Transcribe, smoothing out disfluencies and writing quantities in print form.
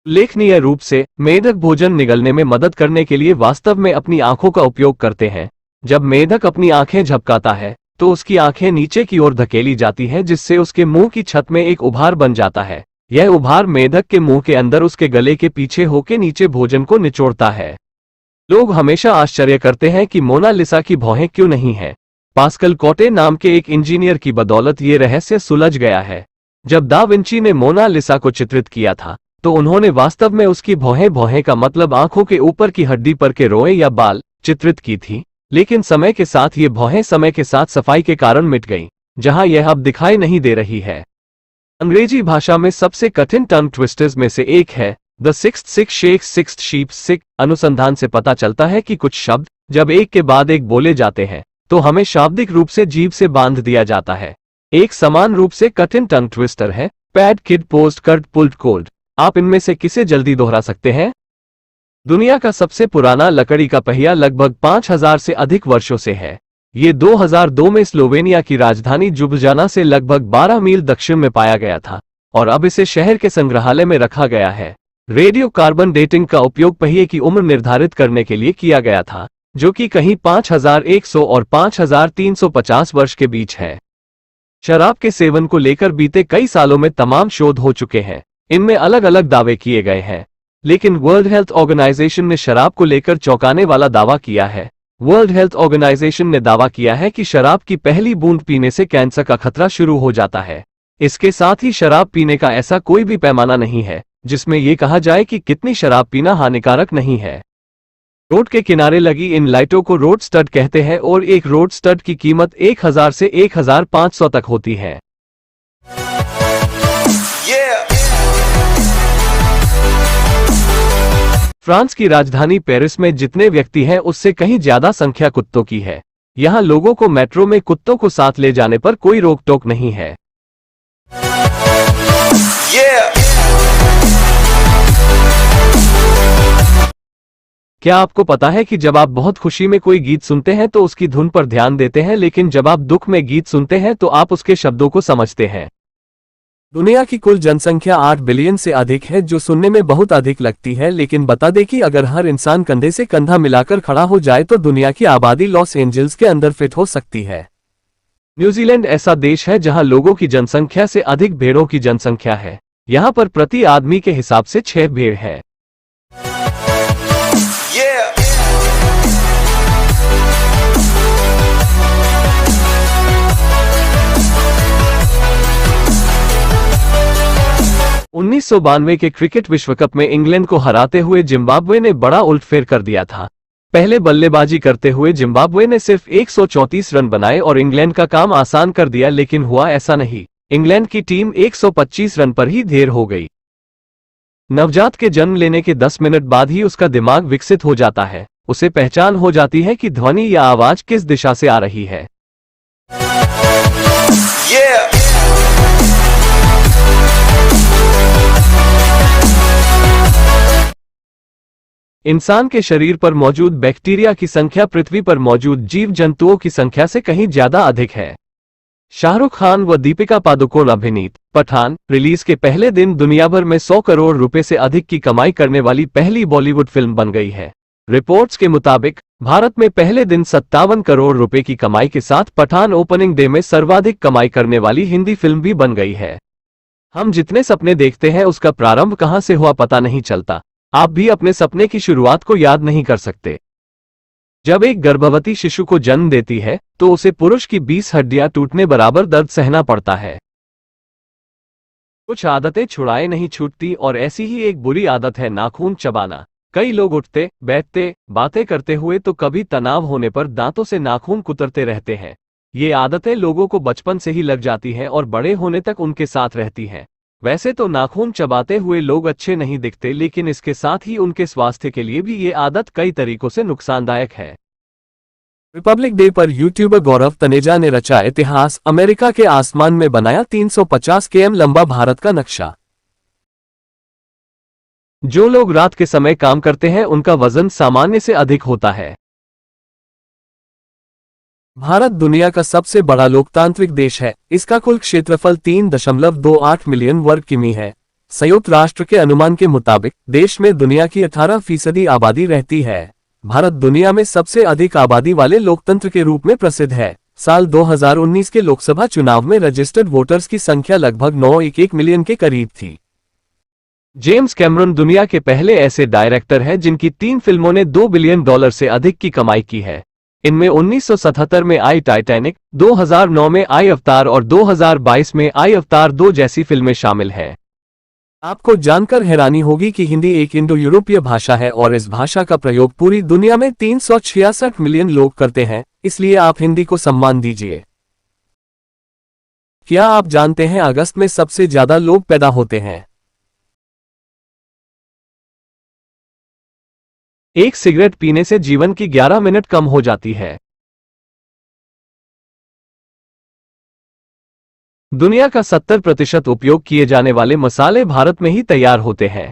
उल्लेखनीय रूप से मेढक भोजन निगलने में मदद करने के लिए वास्तव में अपनी आंखों का उपयोग करते हैं। जब मेढक अपनी आंखें झपकाता है तो उसकी आंखें नीचे की ओर धकेली जाती है, जिससे उसके मुंह की छत में एक उभार बन जाता है। यह उभार मेढक के मुंह के अंदर उसके गले के पीछे होकर नीचे भोजन को निचोड़ता है। लोग हमेशा आश्चर्य करते हैं कि मोनालिसा की भौहें क्यों नहीं है। पास्कल कोटे नाम के एक इंजीनियर की बदौलत ये रहस्य सुलझ गया है। जब दा विंची ने मोनालिसा को चित्रित किया था तो उन्होंने वास्तव में उसकी भौहें का मतलब आंखों के ऊपर की हड्डी पर के रोए या बाल चित्रित की थी, लेकिन समय के साथ ये भौहें समय के साथ सफाई के कारण मिट गईं, जहां यह अब दिखाई नहीं दे रही है। अंग्रेजी भाषा में सबसे कठिन टंग ट्विस्टर्स में से एक है the sixth sick sheikh sixth sheep sick. अनुसंधान से पता चलता है कि कुछ शब्द जब एक के बाद एक बोले जाते हैं तो हमें शाब्दिक रूप से जीभ से बांध दिया जाता है। एक समान रूप से कठिन टंग ट्विस्टर है pad kid post curd pulled cold. आप इनमें से किसे जल्दी दोहरा सकते हैं? दुनिया का सबसे पुराना लकड़ी का पहिया लगभग 5000 से अधिक वर्षों से है। ये 2002 में स्लोवेनिया की राजधानी जुब्जाना से लगभग 12 मील दक्षिण में पाया गया था और अब इसे शहर के संग्रहालय में रखा गया है। रेडियो कार्बन डेटिंग का उपयोग पहिए की उम्र निर्धारित करने के लिए किया गया था, जो कि कहीं 5100 और 5350 वर्ष के बीच है। शराब के सेवन को लेकर बीते कई सालों में तमाम शोध हो चुके हैं। इनमें अलग अलग दावे किए गए हैं, लेकिन वर्ल्ड हेल्थ ऑर्गेनाइजेशन ने शराब को लेकर चौंकाने वाला दावा किया है। वर्ल्ड हेल्थ ऑर्गेनाइजेशन ने दावा किया है कि शराब की पहली बूंद पीने से कैंसर का खतरा शुरू हो जाता है। इसके साथ ही शराब पीने का ऐसा कोई भी पैमाना नहीं है जिसमें यह कहा जाए कि कितनी शराब पीना हानिकारक नहीं है। रोड के किनारे लगी इन लाइटों को रोड स्टड कहते हैं और एक रोड स्टड की कीमत 1000 से 1500 तक होती है। फ्रांस की राजधानी पेरिस में जितने व्यक्ति हैं उससे कहीं ज्यादा संख्या कुत्तों की है। यहाँ लोगों को मेट्रो में कुत्तों को साथ ले जाने पर कोई रोक टोक नहीं है। क्या आपको पता है कि जब आप बहुत खुशी में कोई गीत सुनते हैं तो उसकी धुन पर ध्यान देते हैं, लेकिन जब आप दुख में गीत सुनते हैं तो आप उसके शब्दों को समझते हैं। दुनिया की कुल जनसंख्या 8 बिलियन से अधिक है, जो सुनने में बहुत अधिक लगती है, लेकिन बता दें कि अगर हर इंसान कंधे से कंधा मिलाकर खड़ा हो जाए तो दुनिया की आबादी लॉस एंजल्स के अंदर फिट हो सकती है। न्यूजीलैंड ऐसा देश है जहां लोगों की जनसंख्या से अधिक भेड़ों की जनसंख्या है। यहां पर प्रति आदमी के हिसाब से 6 भेड़ है। उन्नीस के क्रिकेट विश्व कप में इंग्लैंड को हराते हुए जिम्बाब्वे ने बड़ा उलटफेर कर दिया था। पहले बल्लेबाजी करते हुए जिम्बाब्वे ने सिर्फ 134 रन बनाए और इंग्लैंड का काम आसान कर दिया, लेकिन हुआ ऐसा नहीं। इंग्लैंड की टीम 125 रन पर ही ढेर हो गई। नवजात के जन्म लेने के 10 मिनट बाद ही उसका दिमाग विकसित हो जाता है। उसे पहचान हो जाती है कि ध्वनि या आवाज किस दिशा से आ रही है। इंसान के शरीर पर मौजूद बैक्टीरिया की संख्या पृथ्वी पर मौजूद जीव जंतुओं की संख्या से कहीं ज्यादा अधिक है। शाहरुख खान व दीपिका पादुकोण अभिनीत पठान रिलीज के पहले दिन दुनिया भर में 100 करोड़ रुपए से अधिक की कमाई करने वाली पहली बॉलीवुड फिल्म बन गई है। रिपोर्ट्स के मुताबिक भारत में पहले दिन 57 करोड़ रुपए की कमाई के साथ पठान ओपनिंग डे में सर्वाधिक कमाई करने वाली हिंदी फिल्म भी बन गई है। हम जितने सपने देखते हैं उसका प्रारंभ कहां से हुआ पता नहीं चलता। आप भी अपने सपने की शुरुआत को याद नहीं कर सकते। जब एक गर्भवती शिशु को जन्म देती है तो उसे पुरुष की 20 हड्डियां टूटने बराबर दर्द सहना पड़ता है। कुछ आदतें छुड़ाए नहीं छूटती और ऐसी ही एक बुरी आदत है नाखून चबाना। कई लोग उठते बैठते बातें करते हुए तो कभी तनाव होने पर दांतों से नाखून कुतरते रहते हैं। ये आदतें लोगों को बचपन से ही लग जाती हैं और बड़े होने तक उनके साथ रहती हैं। वैसे तो नाखून चबाते हुए लोग अच्छे नहीं दिखते, लेकिन इसके साथ ही उनके स्वास्थ्य के लिए भी ये आदत कई तरीकों से नुकसानदायक है। रिपब्लिक डे पर यूट्यूबर गौरव तनेजा ने रचा इतिहास। अमेरिका के आसमान में बनाया 350 km लंबा भारत का नक्शा। जो लोग रात के समय काम करते हैं उनका वजन सामान्य से अधिक होता है। भारत दुनिया का सबसे बड़ा लोकतांत्रिक देश है। इसका कुल क्षेत्रफल 3.28 मिलियन वर्ग किमी है। संयुक्त राष्ट्र के अनुमान के मुताबिक देश में दुनिया की 18% आबादी रहती है। भारत दुनिया में सबसे अधिक आबादी वाले लोकतंत्र के रूप में प्रसिद्ध है। साल 2019 के लोकसभा चुनाव में रजिस्टर्ड वोटर्स की संख्या लगभग 911 मिलियन के करीब थी। जेम्स कैमरन दुनिया के पहले ऐसे डायरेक्टर हैं जिनकी 3 फिल्मों ने $2 बिलियन से अधिक की कमाई की है। इनमें 1977 में आई टाइटैनिक, 2009 में आई अवतार और 2022 में आई अवतार 2 जैसी फिल्में शामिल हैं। आपको जानकर हैरानी होगी कि हिंदी एक इंडो यूरोपीय भाषा है और इस भाषा का प्रयोग पूरी दुनिया में 366 मिलियन लोग करते हैं, इसलिए आप हिंदी को सम्मान दीजिए। क्या आप जानते हैं अगस्त में सबसे ज्यादा लोग पैदा होते हैं? एक सिगरेट पीने से जीवन की 11 मिनट कम हो जाती है। दुनिया का 70% उपयोग किए जाने वाले मसाले भारत में ही तैयार होते हैं।